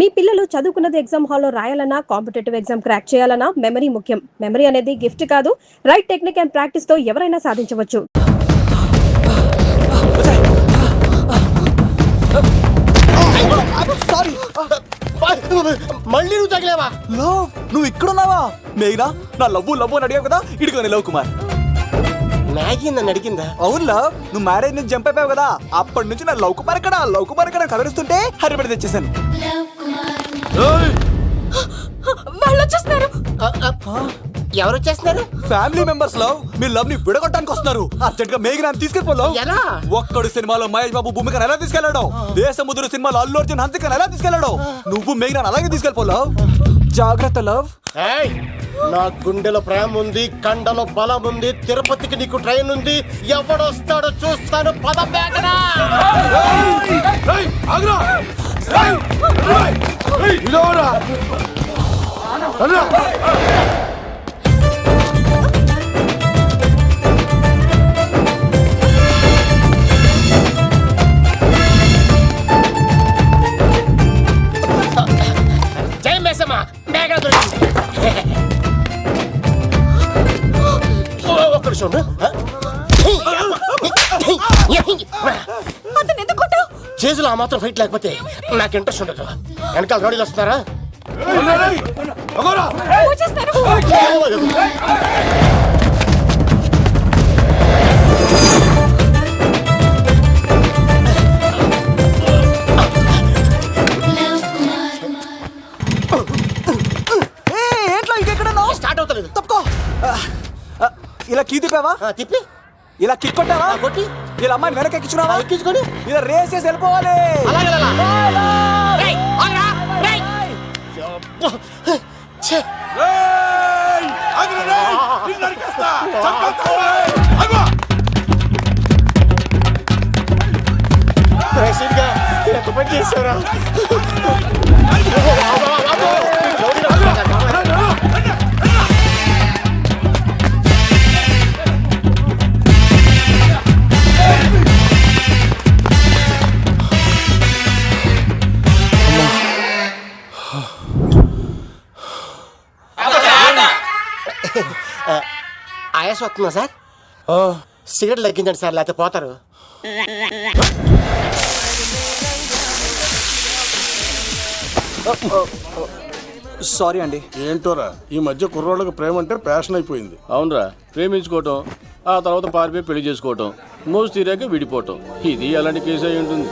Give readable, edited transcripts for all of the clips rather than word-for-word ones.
మీ పిల్లలు చదువుకున్నది ఎగ్జామ్ హాల్లో రాయాలన్నా కాంపిటేటివ్ ఎగ్జామ్ క్రాక్ చేయాలన్నా మెమరీ ముఖ్యం. మెమరీ అనేది గిఫ్ట్ కాదు, రైట్ టెక్నిక్ అండ్ ప్రాక్టీస్ తో ఎవరైనా సాధించవచ్చు. మళ్ళీ నువ్వు తగిలేవా? లవ్, నువ్వు ఇక్కడున్నావా? మేఘనా, నా లవ్వు లవ్వు అని అడిగావు కదా, ఇడుకోని లవ్ కుమార్. మ్యాగీ నన్ను అడిగిందా? అవును లవ్, నువ్వు మ్యారేజ్ నుంచి జంప్ అయిపోయావు కదా, అప్పటి నుంచి నా లవ్ కుమార్ ఇక్కడ కలరిస్తుంటే హరిపడి తెచ్చేసాను. వాళ్ళు వచ్చేస్తున్నారు. ఎవరు వచ్చేస్తున్నారు? ఫ్యామిలీ మెంబర్స్ లవ్, మీ లవ్ ని విడగొట్టడానికి వస్తున్నారు. అర్జెంట్ గా మేఘనాన్ని తీసుకెళ్ళిపోలవ్. ఎలా? ఒక్కడు సినిమాలో మహేష్ బాబు భూమికను ఎలా తీసుకెళ్లాడు, దేశముద్రు సినిమాలో అల్లు అర్జున్ హన్సికను ఎలా తీసుకెళ్లాడు, నువ్వు మేఘనాన్ని అలాగే తీసుకెళ్ళిపోలవ్. జాగ్రత్త లవ్. నా గుండెలో ప్రేమ ఉంది, కండలో బలం ఉంది, తిరుపతికి నీకు ట్రైన్ ఉంది, ఎవడొస్తాడో చూస్తాను. పద మేఘనా. జై మేసమ్మ, మేఘనా దొరికింది. ఒక్కడు చూడు. అతను ఎందుకు కొట్టావు? చేతులు ఆ మాత్రం ఫైట్ లేకపోతే నాకు ఇంట్రెస్ట్ ఉండదు. వెనకాల గాడీలు వస్తున్నారా? వచ్చేస్తారు. స్టార్ట్ అవుతలేదు. తప్పుకో. ఇలా కీ తిప్పావా? తిప్పి ఇలా కిక్ కొట్టావా? కొట్టి ఇలా అమ్మాయిని వెనక ఎక్కించున్నావా? ఎక్కించుకొని ఇలా రేస్ చేసి వెళ్ళిపోవాలి. ఎంత పని చేశారా? ఆయాస వస్తుందా సార్? సిగరెట్ లెక్కించండి సార్, లేకపోతే పోతారు. సారీ అండి. ఏంటోరా, ఈ మధ్య కుర్రోళ్ళకి ప్రేమ అంటే ప్యాషన్ అయిపోయింది. అవునరా, ప్రేమించుకోవటం, ఆ తర్వాత పారిపోయి పెళ్లి చేసుకోవటం, మోజు తీరాక విడిపోవటం, ఇది అలాంటి కేసు అయి ఉంటుంది.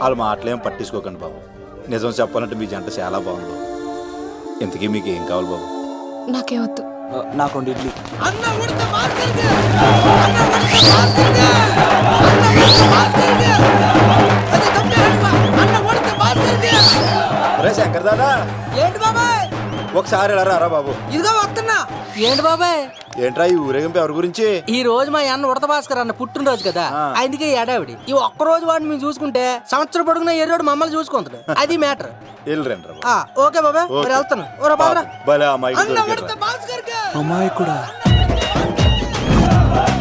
వాళ్ళ మాటలేం పట్టించుకోకండి బాబు. నిజం చెప్పాలంటే మీ జంట చాలా బాగుంది. ఇంతకీ మీకు ఏం కావాలి బాబు? నాకే వద్దు. నాకు రెండు ఇడ్లీ. శంకర్ దాదా, ఏంటి బాబాయ్? ఒకసారి ఎలా రారా బాబు? ఇదిగో వస్తున్నా. ఏంటి బాబాయ్? ఏంట్రా ఈ ఊరేగింపు ఎవరి గురించి? ఈ రోజు మా అన్న ఉడత భాస్కర్ అన్న పుట్టినరోజు కదా, అందుకే ఏడావిడి. ఈ ఒక్క రోజు వాడిని మేము చూసుకుంటే సంవత్సరం పొడుగున ఎర్రోడు మమ్మల్ని చూసుకుంటాడు. అది మ్యాటర్. ఓకే బాబాయ్, మరి వెళ్తాను. భలే అమ్మాయి. అమ్మాయి కూడా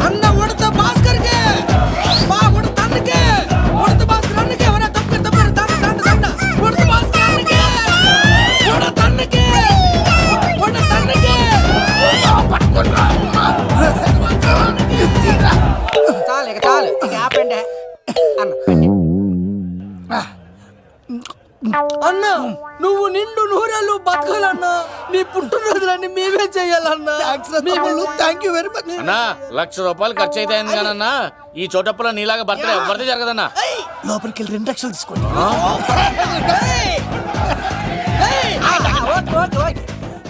అన్న ఉడత భాస్కర్ కే మా ఉడత అన్నకే ఉడత భాస్కర్ అన్నకే ఎవరా తప్పు తప్పు ఉడత భాస్కర్ అన్నకే ఉడత అన్నకే ఉడత అన్నకే చాలు ఇక చాలు ఇక ఆపండి అన్న. నువ్వు నిండు నూరేళ్ళు బతకాలన్నా, నీ పుట్టినరోజులన్నీ మేమే చెయ్యాలన్నా. థ్యాంక్ యూ వెరీ మచ్ అన్నా. 1,00,000 రూపాయలు ఖర్చు అవుతాయన్నా, ఈ చోటప్పులో నీలాగా బర్త్డే ఎవరిది జరగదన్నా. లోపలికి వెళ్ళి 2 లక్షలు తీసుకోండి.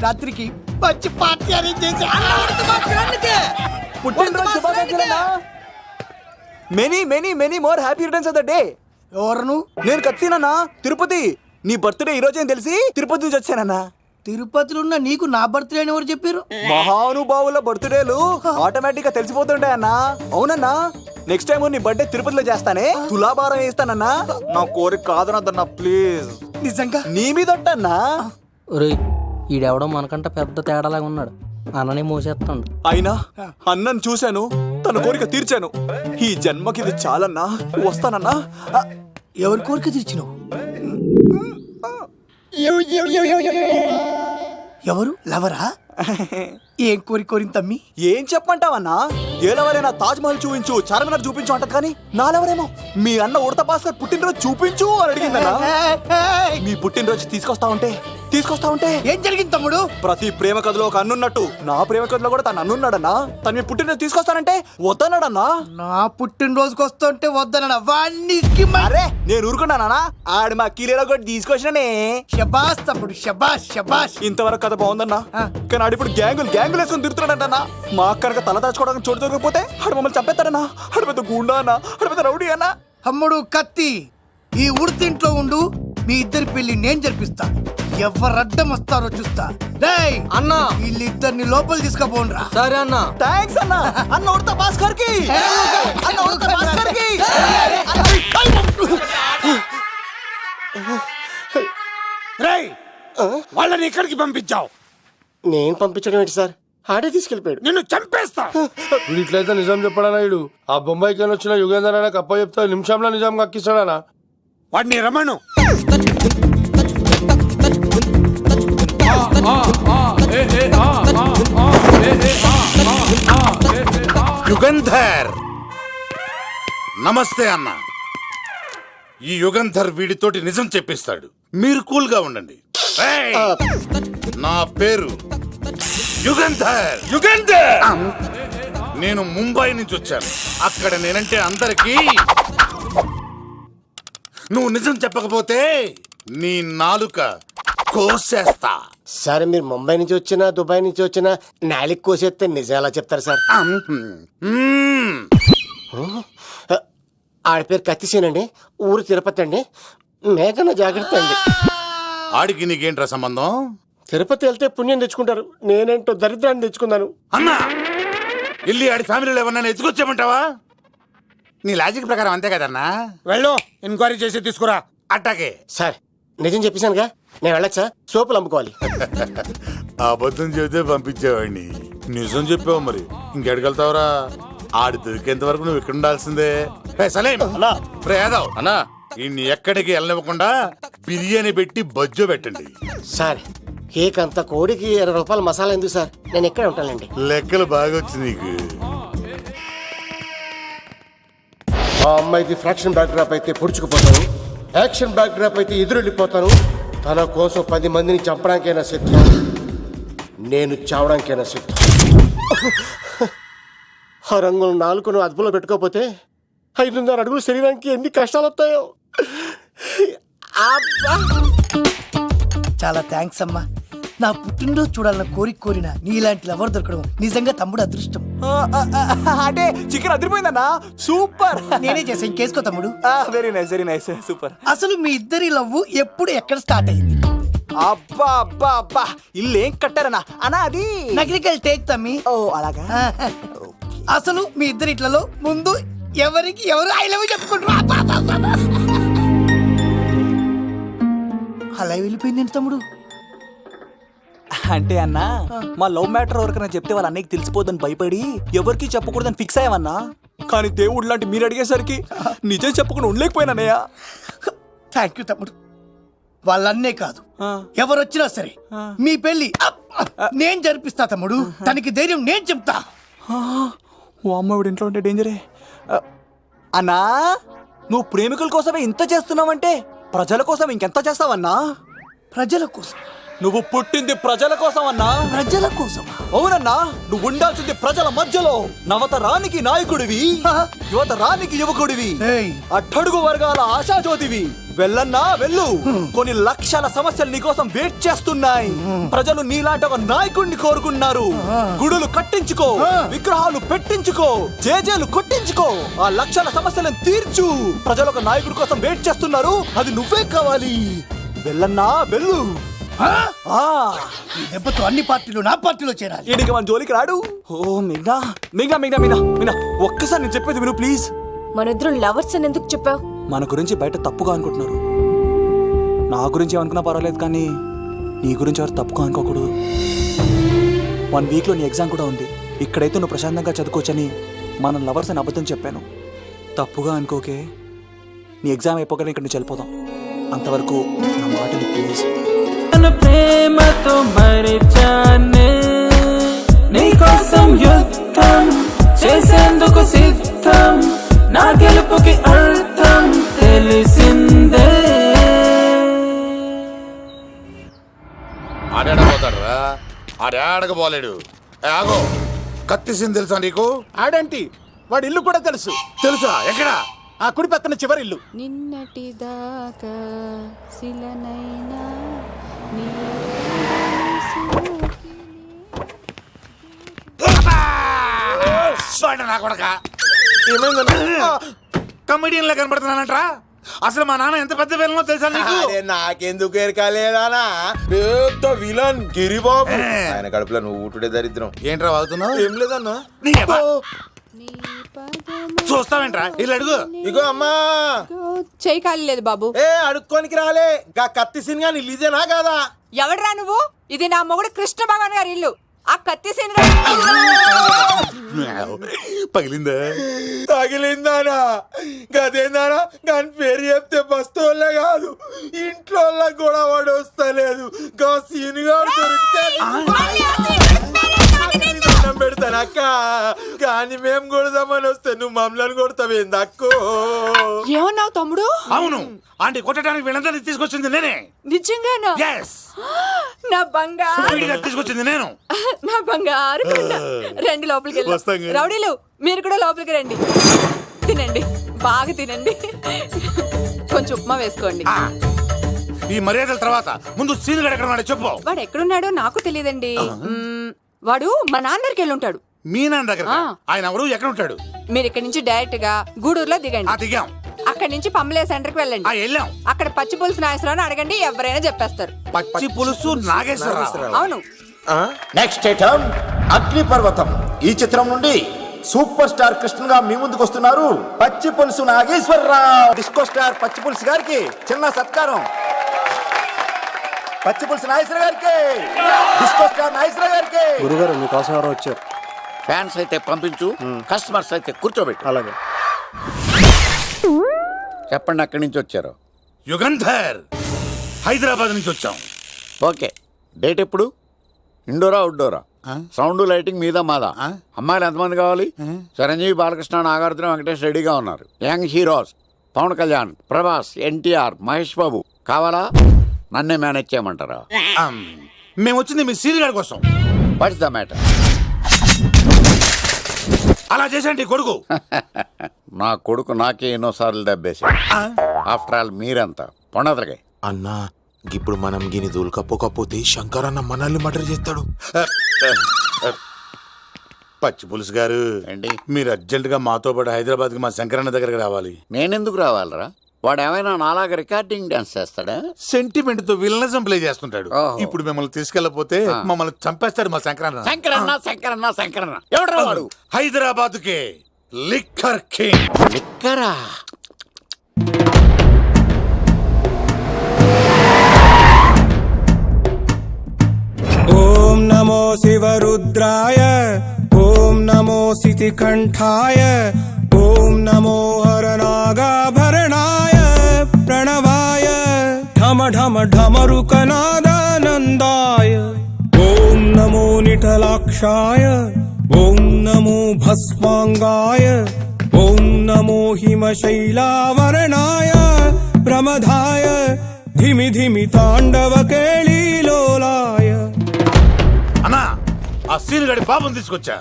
రాత్రికి మంచి పార్టీ అరేంజ్ చేసి many many many more happy returns of the day. ఎవరు? నేను కత్తినన్నా, తిరుపతి. నీ బర్త్డే ఈ రోజే తెలిసి తిరుపతి నుంచి వచ్చానన్నా. తిరుపతిలో ఉన్న నీకు నా బర్త్డే అని ఎవరు చెప్పారు? మహానుభావుల బర్త్డేలు ఆటోమేటిక్ గా తెలిసిపోతుంటాయన్నా. అవునన్నా, నెక్స్ట్ టైం నీ బర్త్డే తిరుపతిలో చేస్తానే, తులాభారం వేస్తానన్నా. నా కోరిక కాదనద్దన్నా ప్లీజ్. నిజంగా నీ మీద ఒట్టన్నా. ఈడెవడో మనకంట పెద్ద తేడాలాగా ఉన్నాడు. అన్ననే మోసేస్తాడు. అయినా అన్నను చూశాను, తన కోరిక తీర్చాను. ఈ జన్మకి ఇది చాలన్నా, వస్తానన్నా. ఎవరి కోరిక తీర్చినావు? ఎవరు లవరా? ఏం కోరిన తమ్మి? ఏం చెప్పంటావన్నా? ఏలవరైనా తాజ్ మహల్ చూపించు, చార్మినార్ చూపించు అంటది కానీ నాలెవరేమో మీ అన్న ఉడత భాస్కర్ పుట్టినరోజు చూపించు అని అడిగిందన్నా. మీ పుట్టినరోజు తీసుకొస్తా ఉంటే ఏం జరిగింది తమ్ముడు? ప్రతి ప్రేమ కథలో ఒక అన్నున్నట్టు నా ప్రేమ కథలో కూడా తను అన్నున్నాడన్నా. తను మీ పుట్టినరోజు తీసుకొస్తానంటే వద్దన్నాడన్నా. నా పుట్టినరోజుకి వస్తుంటే వద్దన వాణ్ణి. అరే నేను ఊరుకున్నానా? ఆడు మా కీలేలో కూడా తీసుకొచ్చిననే. శబాష్ తమ్ముడు, శబాష్ శబాష్. ఇంతవరకు కథ బాగుందన్నా, కానీ ఆడు ఇప్పుడు గ్యాంగులు వేసుకుని తిరుగుతున్నాడంటన్నా. మా అక్కడికి తల దాచుకోవడానికి చోటు దొరికిపోతే ఆడు మమ్మల్ని చంపేస్తాడన్నా. ఆడు పెద్ద గుండా అన్నా, ఆడు పెద్ద రౌడీ అన్నా. తమ్ముడు కత్తి, ఈ ఉడితింట్లో ఉండు, మీ ఇద్దరి పెళ్లి నేను జరిపిస్తా. ఎవరడ్డం వస్తారో చూస్తా. రేయ్ అన్నా వీళ్ళిద్దరిని లోపల తీసుకుపోండ్రా. సరే అన్నా. థ్యాంక్స్ అన్నా. అన్న ఉడత భాస్కర్ కి, అన్న ఉడత భాస్కర్ కి. రేయ్ వాళ్ళని ఇక్కడికి పంపించావు. నేను పంపించడం ఏంటి సార్? ఆడే తీసుకెళ్ళిపోయాడు. నిన్ను చంపేస్తా. వీడు ఇట్లయితే నిజం చెప్పడానా? వీడు ఆ బొంబాయికి వచ్చిన యుగేందర్ అన్న కప్ప చెప్తా నిమిషంలో నిజం కక్కిస్తాడానా? వాడిని రమణు. యుగంధర్ నమస్తే అన్న. ఈ యుగంధర్ వీడితోటి నిజం చెప్పిస్తాడు. మీరు కూల్ గా ఉండండి. ఏయ్! నా పేరు యుగంధర్. నేను ముంబై నుంచి వచ్చాను. అక్కడ నేనంటే అందరికీ. నువ్వు నిజం చెప్పకపోతే నీ నాలుక కోసేస్తా. సరే మీరు ముంబై నుంచి వచ్చినా దుబాయ్ నుంచి వచ్చినా నాలిక్ కోసేస్తే నిజం ఎలా చెప్తారు సార్? మ్మ్. ఆడ పేరు కత్తిసేనండి, ఊరు తిరుపతి అండి. మేఘన జాగ్రత్త అండి. ఆడికి నీకేంట్రా సంబంధం? తిరుపతి వెళ్తే పుణ్యం తెచ్చుకుంటారు. నేనేంటో దరిద్రాన్ని తెచ్చుకున్నాను. అన్నా వెళ్ళి ఆడి ఫ్యామిలీలో ఎవరన్నా ఎత్తుకొచ్చామంటావా? నీ లాజిక్ ప్రకారం అంతే కదన్నా. వెళ్ళు, ఎంక్వైరీ చేసి తీసుకురా. అట్టాకే. సార్ నిజం చెప్పేశానుగా, నేను వెళ్ళచ్చా? సోపులు అమ్ముకోవాలి. అబద్ధం చెబితే పంపించేవాడిని. నిజం చెప్పావు మరి ఇంకెడగలుగుతావురా? ఆడి దొరికేంత వరకు నువ్వు ఇక్కడ ఉండాల్సిందే. సలేం యాదవ్ అన్నా ఇన్ని ఎక్కడికి వెళ్ళనివ్వకుండా బిర్యానీ పెట్టి బజ్జో పెట్టండి. సార్ కేక్ కోడికి 20 రూపాయల మసాలా ఎందుకు సార్? నేను ఎక్కడ ఉంటానండి. లెక్కలు బాగా వచ్చి నీకు. ఆ అమ్మాయిది ఫ్రాక్షన్ బ్యాక్ డ్రాప్ అయితే పొడుచుకుపోతాను, యాక్షన్ బ్యాక్ డ్రాప్ అయితే ఎదురెళ్ళిపోతాను. తన కోసం 10 మందిని చంపడానికైనా సిద్ధం, నేను చావడానికైనా సిద్ధం. ఆ రంగులు 4 అదుపులో పెట్టుకోకపోతే 5.5 అడుగులు శరీరానికి ఎన్ని కష్టాలు వస్తాయో. చాలా థ్యాంక్స్ అమ్మా. నా పుట్టినరోజు చూడాలన్న కోరిన నీలాంటి లవర్ దొరకడం నిజంగా తమ్ముడు అదృష్టం. అంటే చికెన్ అదిరిపోయిందన్నా. సూపర్. నేనే చేసా, ఇంకేసుకో తమ్ముడు. Very nice super. అసలు మీ ఇద్దరి లవ్ ఎప్పుడు ఎక్కడ స్టార్ట్ అయింది? అబ్బా అబ్బా అబ్బా ఇల్లు ఏం కట్టారన్నా అన్నా? అది నగరికల్ టేక్ తమ్మి. ఓ అలాగా. అసలు మీ ఇద్దరి ఇట్లలో ముందు ఎవరికి ఎవరు ఐ లవ్ చెప్పుకుంటారు? అలా వెళ్ళిపోయింది తమ్ముడు. అంటే అన్నా మా లవ్ మ్యాటర్ ఎవరికైనా చెప్తే వాళ్ళ అన్నయ్యకి తెలిసిపోద్దని భయపడి ఎవరికి చెప్పకూడదని ఫిక్స్ అయ్యామన్నా. కానీ దేవుడు లాంటి మీరు అడిగేసరికి నిజం చెప్పకుండా ఉండలేకపోయినానయ్యా. థ్యాంక్ యూ తమ్ముడు. వాళ్ళన్నే కాదు, ఎవరొచ్చినా సరే మీ పెళ్లి నేను జరిపిస్తా తమ్ముడు. తనకి ధైర్యం నేను చెప్తా. ఓ అమ్మవిడి ఇంట్లో ఉంటే డేంజరే. అన్నా నువ్వు ప్రేమికుల కోసమే ఇంత చేస్తున్నావంటే ప్రజల కోసం ఇంకెంత చేస్తావన్నా? ప్రజల కోసం. నువ్వు పుట్టింది ప్రజల కోసం అన్నా. ప్రజల కోసం? అవునన్నా, నువ్వు ఉండాల్సింది ప్రజల మధ్యలో. నవతరానికి నాయకుడివి, యువతరానికి యువకుడివి, అట్టడుగు వర్గాల ఆశాజ్యోతివి. వెళ్ళన్నా వెళ్ళు. కొన్ని లక్షల సమస్యలు నీకోసం వెయిట్ చేస్తున్నాయి. ప్రజలు నీలాంటి ఒక నాయకుడిని కోరుకున్నారు. గుడులు కట్టించుకో, విగ్రహాలు పెట్టించుకో, జేజేలు కొట్టించుకో, ఆ లక్షల సమస్యలను తీర్చు. ప్రజలు ఒక నాయకుడి కోసం వెయిట్ చేస్తున్నారు. అది నువ్వే కావాలి. వెళ్ళన్నా వెళ్ళు. ఈ దెబ్బతో అన్ని పార్టీలు నా పార్టీలో చేరాలి. ఈడికి మన జోలికి రాడు. ఓ మిగ్నా మిగ్నా మిగ్నా మిగ్నా మిగ్నా ఒక్కసారి నేను చెప్పేది విను ప్లీజ్. మన ఇద్దరు లవర్స్ అని ఎందుకు చెప్పావు? మన గురించి బయట తప్పుగా అనుకుంటున్నారు. నా గురించి ఏమనుకున్నా పర్వాలేదు, కానీ నీ గురించి ఎవరు తప్పుగా అనుకోకూడదు. 1 వీక్లో నీ ఎగ్జామ్ కూడా ఉంది. ఇక్కడైతే నువ్వు ప్రశాంతంగా చదువుకోవచ్చని మన లవర్స్ అని అబద్ధం చెప్పాను. తప్పుగా అనుకోకే. నీ ఎగ్జామ్ అయిపోగానే ఇక్కడ నుంచి వెళ్ళిపోదాం. అంతవరకు నా మాటని ప్లీజ్. ప్రేమతో మరిచానే నీకోసం యుద్ధం చేసేందుకు సిద్ధం నా గెలుపుకి అర్థం తెలిసిందే. ఆడాడపోతాడు రా, ఆడాడకపోలేడు. ఆగో, కత్తిసింది తెలుసా నీకు? ఆడంటి వాడి ఇల్లు కూడా తెలుసు. తెలుసా? ఎక్కడ? ఆ కుడి పక్కన చివరి ఇల్లు. నిన్నటి దాకా శిలనైనా నా కొడక కమెడియన్ లా కనబడుతున్నానంట్రా. అసలు మా నాన్న ఎంత పెద్ద విలనో తెలుసా నీకు? నాకెందుకు ఎరకాలేదానా, పెద్ద విలన్ గిరిబాబు. ఆయన కడుపులో నువ్వు ఊటుడే దరిద్రం. ఏంట్రా వాగుతున్నావు? ఏం లేదన్నా. చూస్తావేంట్రా? ఇల్లు అడుగు. ఇగో అమ్మా, చేయి ఖాళీ లేదు బాబు. ఏ అడుక్కోనికి రాలే, గా కత్తి సినిమా నీ ఇదేనా కాదా? ఎవడ్రా నువ్వు? ఇది నా మొగుడు కృష్ణ భగవాన్ గారి ఇల్లు. ఆ కత్తి పగిలిందా? తగిలిందానా? గదేందానా? దాని పేరు చెప్తే బస్తోళ్ళే కాదు, ఇంట్లో కూడా వాడు వస్తలేదు. గా సీనుగాడు దొరికితే పెడతాను అక్క, కానీ మేము కొడదామని వస్తే నువ్వు మమ్మల్ని కొడతావేంది అక్కో? ఏమన్నావు తమ్ముడు? అవును, ఆంటీ కొట్టడానికి వీళ్ళందరినీ తీసుకొచ్చింది నేనే. నిజంగానా? Yes. నా బంగారు వీడిగా తీసుకొచ్చింది నేను. నా బంగారు కొండ. రండి లోపలికి వస్తాం వెళ్దాం. కదా. రౌడీలు మీరు కూడా లోపలికి రండి. తినండి, బాగా తినండి. కొంచెం ఉప్మా వేసుకోండి. ఆ, ఈ మర్యాదల తర్వాత ముందు సీన్ ఎక్కడ ఉన్నాడో చెప్పు. వాడు ఎక్కడున్నాడో నాకు తెలియదండి. వాడు మా నాన్నకి వెళ్ళి ఉంటాడు. మీ నాన్న దగ్గర? ఆ. ఆయన ఎవరు? ఎక్కడ ఉంటాడు? మీరు ఇక్కడ నుంచి డైరెక్ట్ గా గూడూరులో ఆ, దిగండి. దిగాం. అక్కడ నుంచి పంబలే సెంటర్ కి ఆ, వెళ్ళండి. వెళ్ళాం. అక్కడ పచ్చి పులుసు నాగేశ్వరరావు అడగండి, ఎవరైనా చెప్పేస్తారు. పచ్చి పులుసు నాగేశ్వరరావు. అవును. నెక్స్ట్ ఐటమ్ అగ్నిపర్వతం. ఈ చిత్రం నుండి సూపర్ స్టార్ కృష్ణగా మీ ముందుకు వస్తున్నారు పచ్చి పులుసు నాగేశ్వరరావు. డిస్కో స్టార్ పచ్చి పులుసు గారికి చిన్న సత్కారం. పచ్చి పులుసు నాగేశ్వర గారికి, డిస్కో స్టార్ నాగేశ్వర గారికి. గురుగారు మీకోసం ఎవరో వచ్చారు. ఫ్యాన్స్ అయితే పంపించు, కస్టమర్స్ అయితే కూర్చోబెట్టు. అలాగే. చెప్పండి, అక్కడి నుంచి వచ్చారు. యుగంధర్, హైదరాబాద్ నుంచి వచ్చాం. ఓకే, డేట్ ఎప్పుడు? ఇండోరా అవుట్డోరా? సౌండ్ లైటింగ్ మీద మాదా? అమ్మాయిలు ఎంతమంది కావాలి? చిరంజీవి, బాలకృష్ణ, నాగార్జున, వెంకటేష్ రెడీగా ఉన్నారు. యంగ్ హీరోస్ పవన్ కళ్యాణ్, ప్రభాస్, ఎన్టీఆర్, మహేష్ బాబు కావాలా? నన్నే మేనేజ్ చేయమంటారా? మేము వచ్చింది మీ సీన్ గారి కోసం. What's the matter? అలా చేసేయండి కొడుకు. నా కొడుకు నాకే ఎన్నోసార్లు దెబ్బేసి. ఆఫ్టర్ ఆల్ మీరంతా పొండదరగా. అన్నా, ఇప్పుడు మనం గిని దూల్కపోతే శంకర్ అన్న మనల్ని మర్డర్ చేస్తాడు. పచ్చి పులుసు గారు, ఏంటి? మీరు అర్జెంట్ గా మాతో పాటు హైదరాబాద్ కి మా శంకరన్న దగ్గరికి రావాలి. నేనెందుకు రావాలరా? వాడు ఏమైనా నాలాగా రికార్డింగ్ డాన్స్ చేస్తాడా? సెంటిమెంట్ తో విలనిజం ప్లే చేస్తుంటాడు. ఓహో. ఇప్పుడు మిమ్మల్ని తీసుకెళ్లపోతే మమ్మల్ని చంపేస్తాడు మా శంకరన్న. శంకరన్న ఎవడ్రా వాడు? హైదరాబాద్ కే లిక్కర్ కింగ్. లిక్కరా? ఓం నమో శివరుద్రాయ, ఓం నమో శితికంఠాయ, ఓం నమో హరనాగాభరణాయ ప్రణవాయ ఢమ ఢమ ఢమరుకనాదానందాయ. ఓం నమో నిఠలాక్షాయ, ఓం నమో భస్మాంగాయ, ఓం నమో హిమశైలావరణాయ ప్రమదాయ ధిమి ధిమి తాండవ కేళీలోలాయ. అన్నా, ఆ సీన్ గడి బాబుని తీసుకొచ్చా.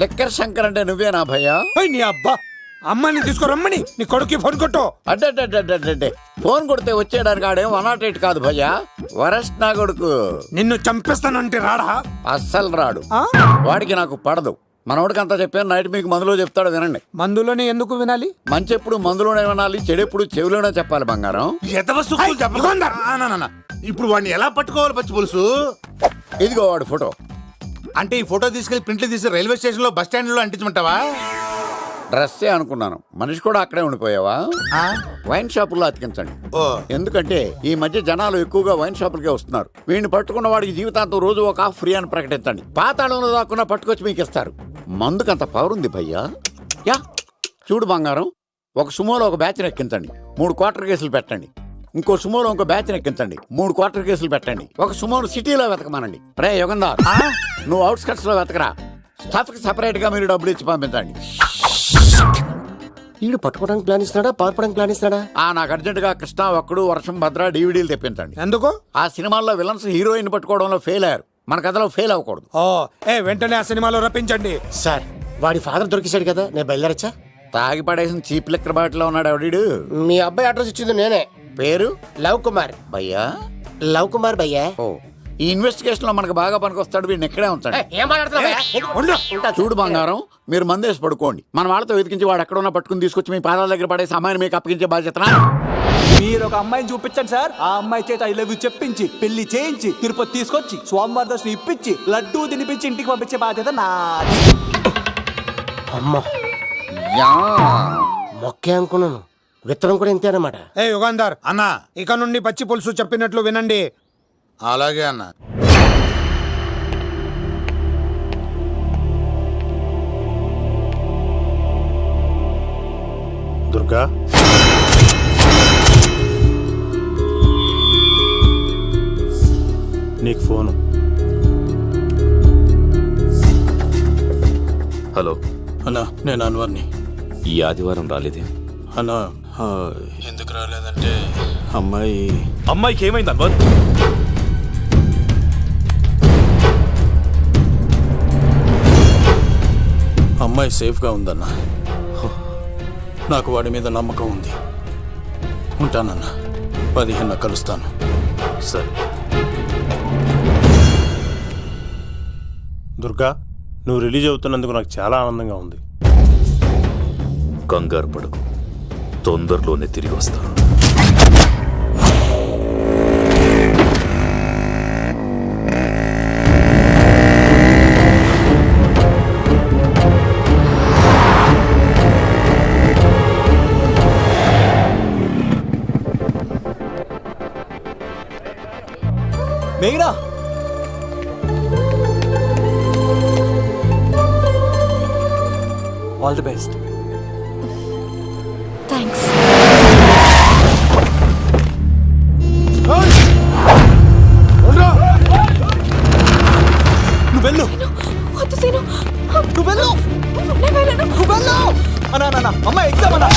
లిక్కర్ శంకర్ అంటే నువ్వేనా భయ్యా? నీ అబ్బా, అమ్మాయిని తీసుకురమ్మని నీ కొడుకు ఫోన్ కొట్టు. అడ్డే ఫోన్ కొడితే వచ్చేయడానికి ఆడేం 108 కాదు భయ్యా, వరస్ట్ నా కొడుకు. నిన్ను చంపేస్తానంటే రాడా? అస్సలు రాడు. వాడికి నాకు పడదు. మనోడికి అంతా చెప్పాను, నైట్ మీకు మందులో చెప్తాడు వినండి. మందులోనే ఎందుకు వినాలి? మంచి ఎప్పుడు మందులోనే వినాలి, చెడెప్పుడు చెవిలోనే చెప్పాలి బంగారం. ఎదవ సుక్కులు చెప్పకుండా. ఇప్పుడు వాడిని ఎలా పట్టుకోవాలి పచ్చి పులుసు? ఇదిగో వాడు ఫోటో. అంటే ఈ ఫోటో తీసుకెళ్లి ప్రింట్లు తీసి రైల్వే స్టేషన్ లో బస్ స్టాండ్ లో అంటించమంటావా? డ్రెస్సే అనుకున్నాను, మనిషి కూడా అక్కడే ఉండిపోయావా? వైన్ షాపుల్లో అతికించండి. ఓ. ఎందుకంటే ఈ మధ్య జనాలు ఎక్కువగా వైన్ షాపులకే వస్తున్నారు. వీడిని పట్టుకున్న వాడికి జీవితాంతం రోజు ఒక ఆఫ్ ఫ్రీ అని ప్రకటించండి. పాతాళంలో దాక్కున్నా పట్టుకొచ్చి మీకు ఇస్తారు. మందుకంత పవర్ ఉంది భయ్యా. యా చూడు బంగారం, ఒక సుమోలో ఒక బ్యాచ్ని ఎక్కించండి, 3 క్వార్టర్ కేసులు పెట్టండి. ఇంకో సుమోలో ఇంకో బ్యాచ్ని ఎక్కించండి, 3 క్వార్టర్ కేసులు పెట్టండి. ఒక సుమోను సిటీలో వెతకమానండి. రే యుగంధర్, నువ్వు అవుట్స్కట్స్ లో వెతకరా. స్టాఫ్ కి సెపరేట్ గా మీరు డబ్బులు ఇచ్చి పంపించండి. వీడు పట్టుకోవడానికి ప్లాన్ ఇస్తున్నాడా, పారిపోవడానికి ప్లాన్ ఇస్తున్నాడా? నాకు అర్జెంట్ గా కృష్ణ, ఒక్కడు, వర్షం, భద్ర డివిడీలు తెప్పించండి. ఎందుకు? ఆ సినిమాల్లో విలన్స్ హీరోయిన్ పట్టుకోవడంలో ఫెయిల్ అయ్యారు, మన కథలో ఫెయిల్ అవ్వకూడదు. వెంటనే ఆ సినిమాలో రప్పించండి. సార్ వాడి ఫాదర్ దొరికేశాడు కదా, నేను బయలుదేరచ్చా? తాగి పడేసిన చీప్ లెక్కర్ బాటిలో ఉన్నాడు ఎవడీడు. మీ అబ్బాయి అడ్రస్ ఇచ్చింది నేనే. పేరు లవ్ కుమార్. భయ్యా? లవ్ కుమార్ భయ్యా. ఓ, ఈ ఇన్వెస్టిగేషన్ లో మనకు బాగా పనికొస్తాడు, వీడిని ఎక్కడే ఉంచండి. చూడు బంగారం, మీరు మందేసి పడుకోండి. మన వాళ్ళతో వెతికించి వాడు ఎక్కడ ఉన్నా పట్టుకుని తీసుకొచ్చి మీ పాదాల దగ్గర పడేసి అమ్మాయిని మీకు అప్పగించే బాధ్యత. మీరు ఒక అమ్మాయిని చూపించండి సార్. ఆ అమ్మాయి చేత ఐ లవ్ యూ చెప్పించి పెళ్లి చేయించి తిరుపతి తీసుకొచ్చి స్వామివారి దర్శనం ఇప్పించి లడ్డూ తినిపించి ఇంటికి పంపించే బాధ్యత నాది. అమ్మా మొక్కే అనుకున్నాను, విత్తనం కూడా ఇంతే అన్నమాట. యుగాంధర్ అన్నా ఇక నుండి పచ్చి పులుసు చెప్పినట్లు వినండి. అలాగే అన్న. దుర్గా, నీకు ఫోను. హలో అన్నా, నేను అన్వర్ని. ఈ ఆదివారం రాలేదే? అన్నా ఎందుకు రాలేదంటే అమ్మాయికి ఏమైంది అన్వర్? అమ్మాయి సేఫ్గా ఉందన్నా. నాకు వాడి మీద నమ్మకం ఉంది. ఉంటానన్నా, 15 కలుస్తాను. సరే. దుర్గా, నువ్వు రిలీజ్ అవుతున్నందుకు నాకు చాలా ఆనందంగా ఉంది. కంగారు పడకు, తొందరలోనే తిరిగి వస్తాను. మేఘనా, ఆల్ ది బెస్ట్. థ్యాంక్స్. నువ్వు వెళ్ళు, వద్దు సీను, నువ్వు వెళ్ళు, నేను వెళ్ళను. నువ్వు వెళ్ళు. అన్నా అమ్మాయి ఎగ్జామ్ అన్నా.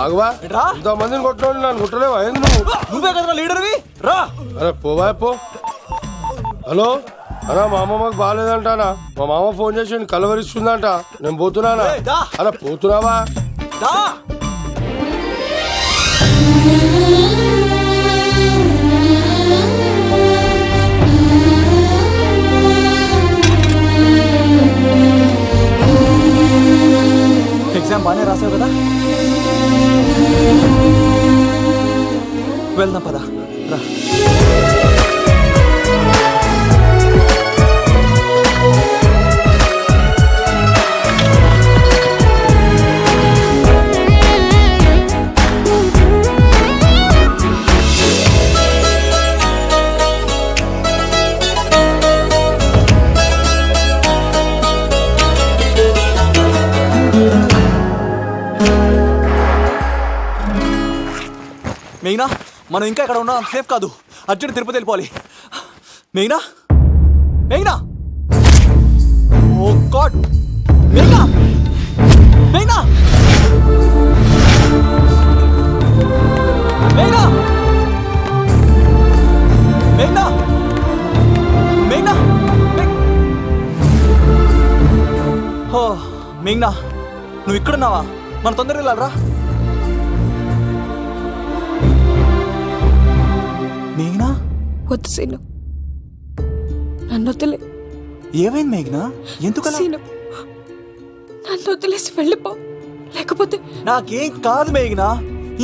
ఆగవా, ఇంతమందిని కొట్టినోడు నన్ను కుట్టలేవా? నువ్వు నువ్వే కదా లీడర్వి, రా. అరే పోవా పో. హలో అన్నా, మా అమ్మమ్మకి బాగాలేదంటానా, మా మామ ఫోన్ చేసి కలవరిస్తుందంట, నేను పోతున్నానా? అలా పోతున్నావా? ఎగ్జామ్ బాగానే రాసావు కదా, వెళ్దాం పదా, రా. మెయినా మనం ఇంకా ఇక్కడ ఉన్నా సేఫ్ కాదు. అర్జెంట్ తిరుపతి వెళ్ళిపోవాలి. మెయినా మెయినా ఓ గాడ్ మెయినా మెయినా మెయినా మెయినా మెయినా ఓ మెయినా నువ్వు ఇక్కడున్నావా? మన తొందరగా వెళ్ళాలరా. మేఘనా వద్దు సీను, నన్ను వదిలే. ఏమైంది మేఘనా? ఎందుకలా? సీను, నన్ను వదిలేసి వెళ్ళిపో, లేకపోతే నాకేం కాదు మేఘనా.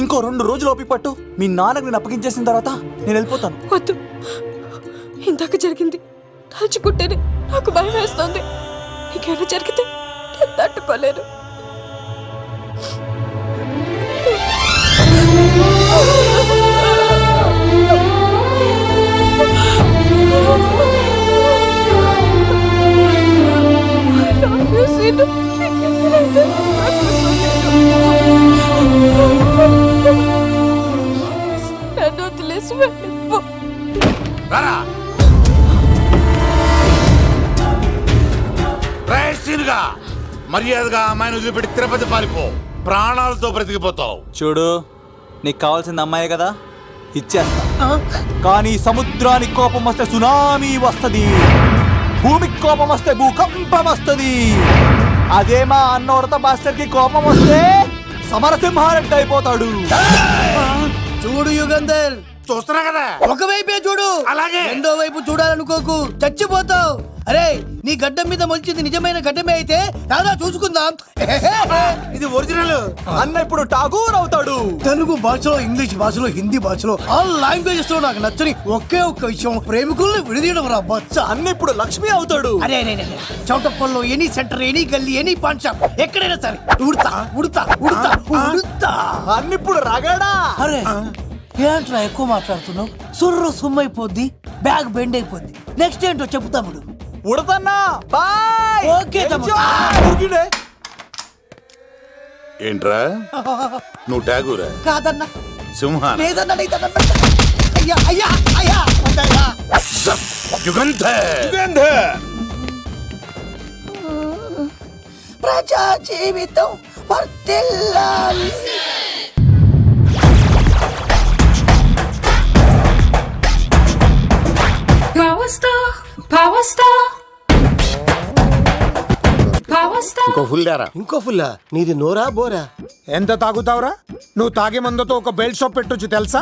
ఇంకో 2 రోజులు ఓపిక పట్టు. మీ నాన్నకు నేను అప్పగించేసిన తర్వాత నేను వెళ్ళిపోతాను. వద్దు. ఇందాక జరిగింది తలుచుకుంటేనే నాకు భయం వేస్తుంది. నీకేమైనా జరిగితే నేను తట్టుకోలేను. నన్ను వదిలేసి వెళ్ళిపో. రారా రైసీనుగా మర్యాదగా అమ్మాయిని వదిలిపెట్టి తిరుపతి పారిపో. ప్రాణాలతో బ్రతికిపోతావు. చూడు, నీకు కావాల్సింది అమ్మాయే కదా, ఇచ్చేస్తా. కానీ సముద్రానికి కోపం వస్తే సునామీ వస్తది, భూమికి కోపం వస్తే భూకంపం వస్తది. అదే మా అన్నోడత మాస్టర్ కి కోపం వస్తే సమరసింహారెడ్డి అయిపోతాడు. చూడు యుగంధర్, చూస్తున్నా కదా, ఒకవైపే చూడు, అలాగే. రెండో వైపు చూడాలనుకోకు, చచ్చిపోతావు. అరే, నీ గడ్డం మీద మొలిచింది నిజమైన గడ్డమే అయితే రాదా చూసుకుందాం. ఇది ఒరిజినల్. అన్న ఇప్పుడు ఠాగూర్ అవుతాడు. తెలుగు భాషలో, ఇంగ్లీష్ భాషలో, హిందీ భాషలో, ఆల్ లాంగ్వేజెస్ లో నాకు నచ్చని ఒకే ఒక్క విషయం, ప్రేమికుల్ని విడదీయడం రా బచ్చ. అన్న ఇప్పుడు లక్ష్మి అవుతాడు. అరే అరే అరే, చౌటప్పల్లో ఎనీ సెంటర్, ఎనీ గల్లీ, ఎనీ పాన్ షాప్, ఎక్కడైనా సరే ఉడతా ఉడతా ఉడతా ఉడతా. అన్న ఇప్పుడు రగడా. అరే ఏంట్రా ఎక్కువ మాట్లాడుతున్నావు? సుర్రు సుమ్మైపోద్ది, బ్యాగ్ బెండ్ అయిపోద్ది. నెక్స్ట్ ఏంటో చెప్పు తమ్ముడు. ఉడతన్నా బాయ్. ఓకే తమ్ముడు. ఏంట్రా నువ్వు ఠాగూరా? కాదన్నా, సింహాన? లేదన్నా, లేదన్నా. అయ్యా అయ్యా అయ్యా వద్దయ్యా. యుగంధర్ ప్రజా జీవితం వర్ధిల్లాలి. ఇంకో ఫుల్ దారా. ఇంకో ఫుల్లా? నీది నోరా బోరా? ఎంత తాగుతావురా? నువ్వు తాగే మందుతో ఒక బెల్ట్ షాప్ పెట్టొచ్చు తెలుసా?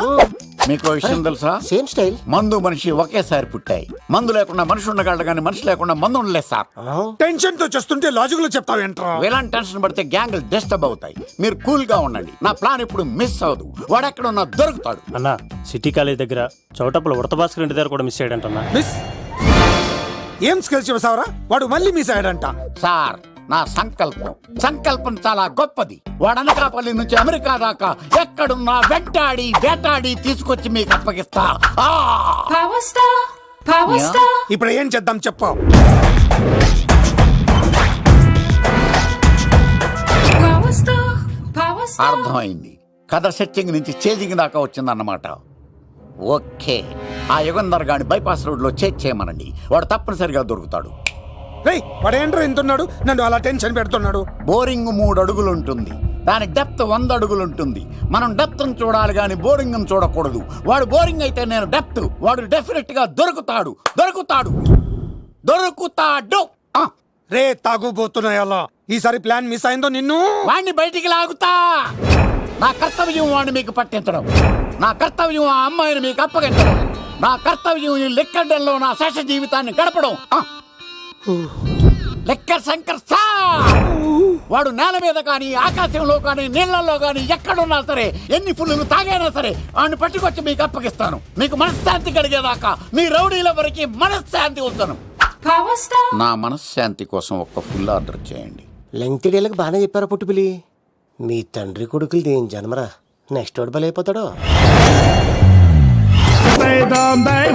మీకు విషయం తెలుసా? Same style. మందు మనిషి ఒకేసారి పుట్టాయి. మందు లేకుండా మనిషి ఉండగలడు కానీ మనిషి లేకుండా మందు ఉండలేదు సార్. టెన్షన్ తో చేస్తుంటే లాజిక్ లో చెప్తావు ఏంట్రా? ఎలాంటి టెన్షన్ పడితే గ్యాంగ్లు డిస్టర్బ్ అవుతాయి. మీరు కూల్ గా ఉండండి. నా ప్లాన్ ఇప్పుడు మిస్ అవ్వదు. వాడెక్కడ ఉన్నా దొరుకుతాడు. అన్నా, సిటీ కాలేజ్ దగ్గర చౌటప్పుల ఉడత భాస్కర్ ఇంటి దగ్గర కూడా మిస్ అయ్యాడంటన్నా. మిస్ ఏం స్కిల్స్ చేసావరా? వాడు మళ్ళీ మిస్ అయ్యాడంట. సార్, నా సంకల్పం చాలా గొప్పది. వాడనకాపల్లి నుంచి అమెరికా దాకా ఎక్కడున్నా వెంటాడి వేటాడి తీసుకొచ్చి మీకు అప్పగిస్తా. ఇప్పుడు ఏం చేద్దాం చెప్పు. అర్థమైంది. కథ సెట్టింగ్ నుంచి చేజింగ్ దాకా వచ్చిందన్నమాట. ఓకే, ఆ యుగంధర్ గాని బైపాస్ రోడ్ లో చేయమనండి. వాడు తప్పనిసరిగా దొరుకుతాడు. వాడేంట్రా ఎంతున్నాడు? నన్ను అలా టెన్షన్ పెడుతున్నాడు. బోరింగ్ 3 అడుగులు ఉంటుంది, దాని డెప్త్ 100 అడుగులు ఉంటుంది. మనం డెప్త్ చూడాలి కానీ బోరింగ్ చూడకూడదు. వాడు బోరింగ్ అయితే నేను డెప్త్. వాడు డెఫినెట్ గా దొరుకుతాడు. రే తాగుబోతున్నాయల్లా, ఈసారి ప్లాన్ మిస్ అయిందో నిన్ను వాడిని బయటికి లాగుతా. నా కర్తవ్యం వాడిని మీకు పట్టించడం. నా కర్తవ్యం ఆ అమ్మాయిని మీకు అప్పగించడం. నా కర్తవ్యం ఈ లెక్కడంలో నా శేష జీవితాన్ని గడపడం. లెక్కర్ శంకర్ సార్, వాడు నేల మీద కానీ ఆకాశంలో కానీ నీళ్లలో కానీ ఎక్కడున్నా సరే, ఎన్ని ఫుల్లు తాగైనా సరే వాడిని పట్టుకొచ్చి మీకు అప్పగిస్తాను. మీకు మనశ్శాంతి కలిగేదాకా మీ రౌడీల వరకు మనశ్శాంతి ఉంచను. నా మనశ్శాంతి కోసం ఒక్క ఫుల్ ఆర్డర్ చేయండి. లెంగ్త్ డేలకు బాగానే చెప్పారా పుట్టుపిలి? మీ తండ్రి కొడుకులు దేని జన్మరా? నెక్స్ట్ వాడు బలైపోతాడో. Bye.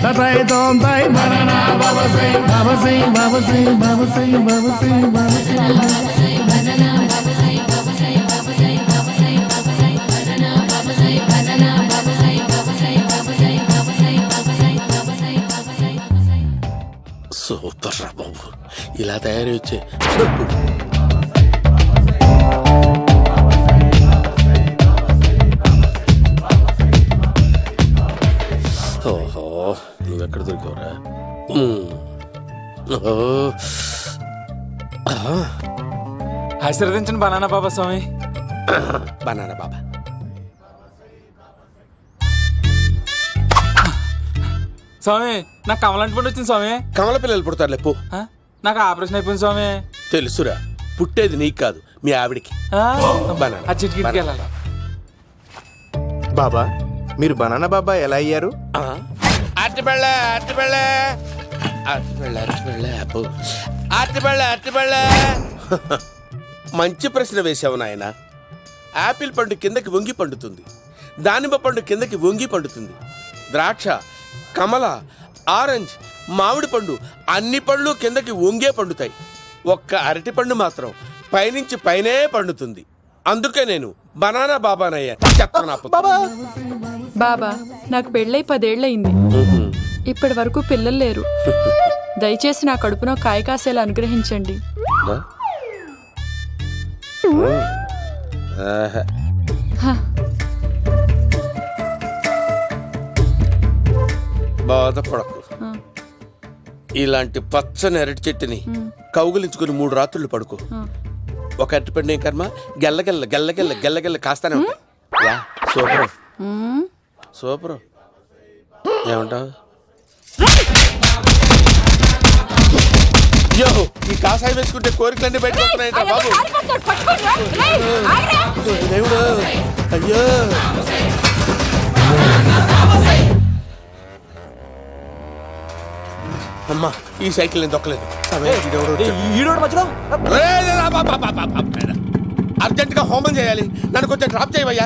తతై తోంతై బననా బవసై బవసై బవసై బవసై బవసై బవసై బననా బవసై బవసై బవసై బవసై బవసై బననా బవసై బననా బవసై బవసై బవసై బవసై బవసై బవసై బవసై బవసై. సూపర్ రా బాబు, ఇలా తయారు వచ్చే ఓహో, నువ్వెక్కడ దొరికావురా? ఆశీర్వదించండి బనానా బాబా స్వామి. బనానా బాబా. స్వామి నాకు కమలంటి పండు వచ్చింది స్వామి. కమల పిల్లలు పుడతారు లేపు. ఆ? నాకు ఆపరేషన్ అయిపోయింది స్వామి. తెలుసురా, పుట్టేది నీకు కాదు మీ ఆవిడికి. ఆ? బనానా. ఆ చిటికిటికి వెళ్ళాలి. బాబా మీరు బనానా బాబా ఎలా అయ్యారు? అట్టిబెళ్ళ అట్టిబెళ్ళ అట్టిబెళ్ళ అట్టిబెళ్ళ అబ్బో అట్టిబెళ్ళ అట్టిబెళ్ళ. మంచి ప్రశ్న వేసావు నాయన. యాపిల్ పండు కిందకి వంగి పండుతుంది, దానిమ్మ పండు కిందకి వంగి పండుతుంది, ద్రాక్ష, కమల, ఆరెంజ్, మామిడి పండు అన్ని పండ్లు కిందకి వంగే పండుతాయి. ఒక్క అరటి పండు మాత్రం పైనుంచి పైనే పండుతుంది. అందుకే నేను బనానా బాబానయ్యా. బాబా నాకు పెళ్ళై 10 ఏళ్ళయింది. ఇప్పటి వరకు పిల్లలు లేరు. దయచేసి నా కడుపున కాయ కాసేలా అనుగ్రహించండి. బాధపడకు. ఇలాంటి పచ్చని అరటి చెట్టుని కౌగులించుకుని 3 రాత్రులు పడుకో. ఒక అరటి పండు ఏం కర్మ, గెల్లగెల్ల గెల్లగెల్ల గెల్లగెల్ల కాస్తానే ఉంటాయి. Yeah, super super. ఏమంటావు? అయ్యో, ఈ కాసాయి వేసుకుంటే కోరికలన్నీ బయటకు వస్తున్నాయంట బాబు. దేవుడు, అయ్యో. అమ్మా, ఈ సైకిల్ నేను దొక్కలేదు. అర్జెంట్ గా హోమం చేయాలి, నన్ను కొంచెం డ్రాప్ చేయవయ్యా.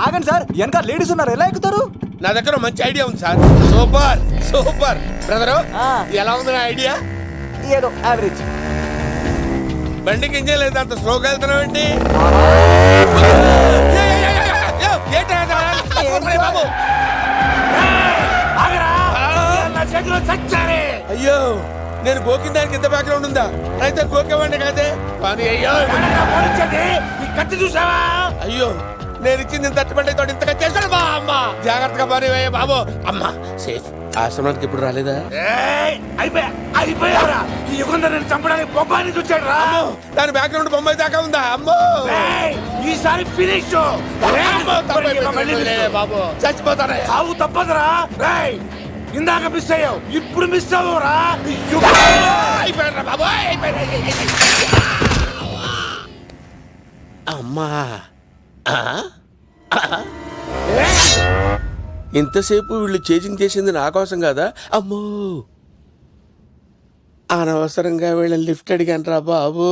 ఆగండి సార్, వెనక లేడీస్ ఉన్నారు, ఎలా ఎక్కుతారు? నా దగ్గర మంచి ఐడియా ఉంది సార్. Super super brother. ఎలా ఉంది నా ఐడియా? ఏదో యావరేజ్. బండికి ఇంజన్ లేదు, అంత స్లోగా వెళ్తున్నావు ఏంటి? బాబు అయ్యో, నేను గోకిన దానికి ఇంత బ్యాక్గ్రౌండ్ ఉందా? అయితే గోకేవాడిని కాదే. కానీ అయ్యో కత్తి చూసావా? అయ్యో, నేను ఇచ్చింది తట్టుబడి తోటి ఇంతగా చేశాడు బా అమ్మ. జాగ్రత్తగా పని వేయ బాబు. అమ్మ సేఫ్. ఆశ్రమానికి ఇప్పుడు రాలేదా? అయిపోయారా? ఈ యుగంలో నేను చంపడానికి బొమ్మాని చూచాడు రా. దాని బ్యాక్గ్రౌండ్ బొమ్మాయి దాకా ఉందా? అమ్మో, ఈసారి ఫినిష్. బాబు చచ్చిపోతారా? సాగు తప్పదురా. ఇందాక మిస్ అయ్యావు, ఇప్పుడు మిస్ అవ్వరా. అయిపోయారా బాబు? అమ్మా, ఇంతసేపు వీళ్ళు చేజింగ్ చేసింది నా కోసం కదా. అమ్మో, అనవసరంగా వీళ్ళని లిఫ్ట్ అడిగాను రా బాబు.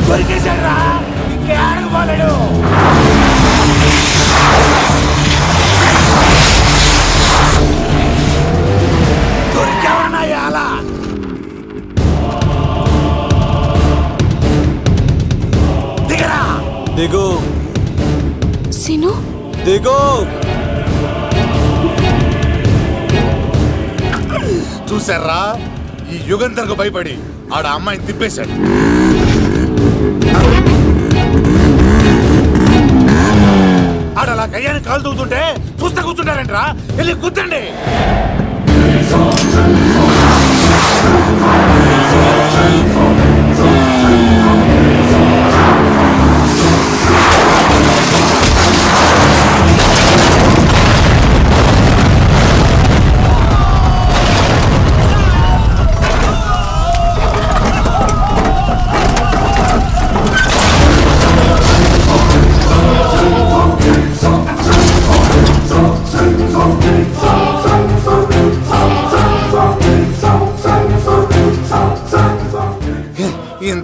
దొరికేశాడు రా, ఇంకే ఆడకపోలేడు. దొరికావన్నాయా అలా? దిగరా. దిగు సీను, దిగు. చూసారా, ఈ యుగంధర్కు భయపడి ఆడ అమ్మాయిని తిప్పేశాడు. ఆడలా కయ్యాన్ని కాలు తూగుతుంటే చూస్తా కూర్చుంటారంట్రా. వెళ్ళి కూర్చోండి.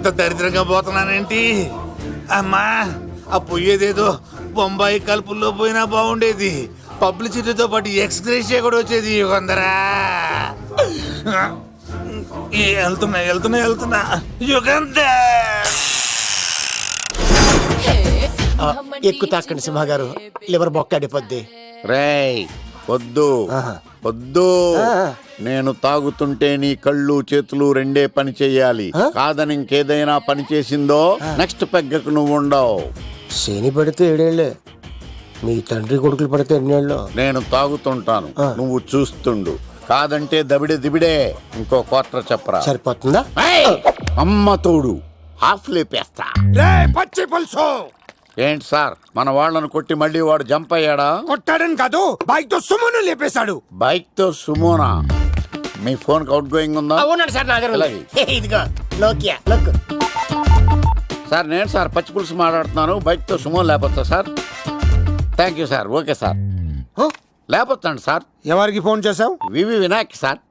ఇంత దరిద్రంగా పోతున్నానేంటి? అమ్మా, ఆ పోయేదేదో బొంబాయి కలుపుల్లో పోయినా బాగుండేది. పబ్లిసిటీతో పాటు ఎక్స్గ్రేషియా కూడా వచ్చేది. యుగంధరా, వెళ్తున్నా యుగంధర్. ఎక్కువ తాకండి సింహ గారు, లివర్ బొక్కడిపోద్ది. రేయ్ వద్దు వద్దు, నేను తాగుతుంటే నీ కళ్ళు చేతులు రెండే పని చెయ్యాలి. కాదని ఇంకేదైనా పని చేసిందో నెక్స్ట్ పెగ్గకు నువ్వు ఉండవు. శని పడితే 7 ఏళ్ళే, మీ తండ్రి కొడుకులు పడితే 2 ఏళ్ళు. నేను తాగుతుంటాను, నువ్వు చూస్తుండు. కాదంటే దబిడే దిబిడే. ఇంకో క్వార్టర్ చెప్పరా? సరిపోతుందా? ఏయ్! అమ్మ తోడు హాఫ్ లేపేస్తా. రే పచ్చి పులుసు, ఏంటి సార్, మన వాళ్ళను కొట్టి మళ్ళీ వాడు జంప్ అయ్యాడా? కొట్టాడని కాదు, బైక్ తో సుమ్మును లేపేశాడు. బైక్ తో సుమోనా? మీ ఫోన్ అవుట్ గోయింగ్ ఉందా? అవునండి సార్, నా దగ్గర ఉంది. అలాగే. ఇదిగో నోకియా లక్. సార్ నేను సార్ పచ్చి పులుసు మాట్లాడుతున్నాను. బైక్ తో సుమో లేపొచ్చా sir? Thank you sir. Okay sir, లేపొచ్చండి సార్. ఎవరికి ఫోన్ చేసావు? వివి వినాయక్ సార్.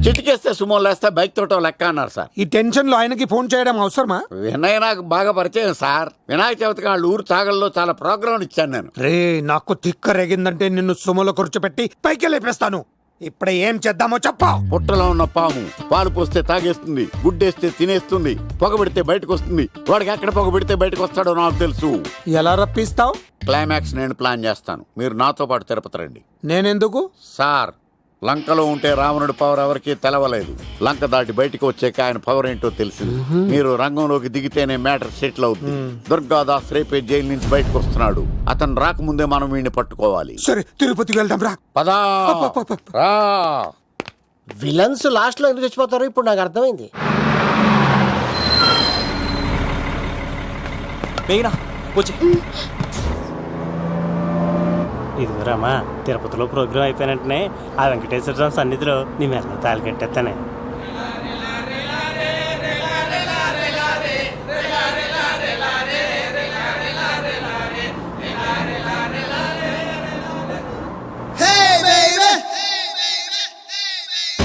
చిటికేస్తే సుమో లేస్తే బైక్ తోటో లెక్క అన్నారు సార్. ఈ టెన్షన్ లో ఆయనకి ఫోన్ చేయడం అవసరమా? వినయ్ నాకు బాగా పరిచయం సార్. వినాయక చవితికి వాళ్ళ ఊరు చాగల్లో చాలా ప్రోగ్రాం ఇచ్చాను నేను. రే, నాకు తిక్క రేగిందంటే నిన్ను సుమలో కూర్చోపెట్టి పైకి లేపేస్తాను. ఇప్పుడే ఏం చేద్దామో చెప్పా. పుట్టలో ఉన్న పాము పాలు పోస్తే తాగేస్తుంది, గుడ్డేస్తే తినేస్తుంది, పొగ పెడితే బయటకు వస్తుంది. వాడికి ఎక్కడ పొగ పెడితే బయటకు వస్తాడో నాకు తెలుసు. ఎలా రప్పిస్తావు? క్లైమాక్స్ నేను ప్లాన్ చేస్తాను, మీరు నాతో పాటు తిరుపతి రండి. నేనెందుకు? సార్, లంకలో ఉంటే రావణుడి పవర్ ఎవరికి తెలవలేదు. లంక దాటి బయటకు వచ్చాక ఆయన పవర్ ఏంటో తెలిసింది. మీరు రంగంలోకి దిగితేనే మ్యాటర్ సెటిల్ అవుతుంది. దుర్గాదాస్ రేపే జైలు నుంచి బయటకు వస్తున్నాడు. అతను రాకముందే మనం వీడిని పట్టుకోవాలి. సరే, తిరుపతికి వెళ్దాం రా. పదా రా. విలన్స్ లాస్ట్ లో ఎందుకు చచ్చిపోతారో ఇప్పుడు నాకు అర్థమైంది. ఇదిగోరామా, తిరుపతిలో ప్రోగ్రాం అయిపోయినట్టునే ఆ వెంకటేశ్వర స్వామి సన్నిధిలో నీ మెల్ల తాళి కట్టేస్తానే.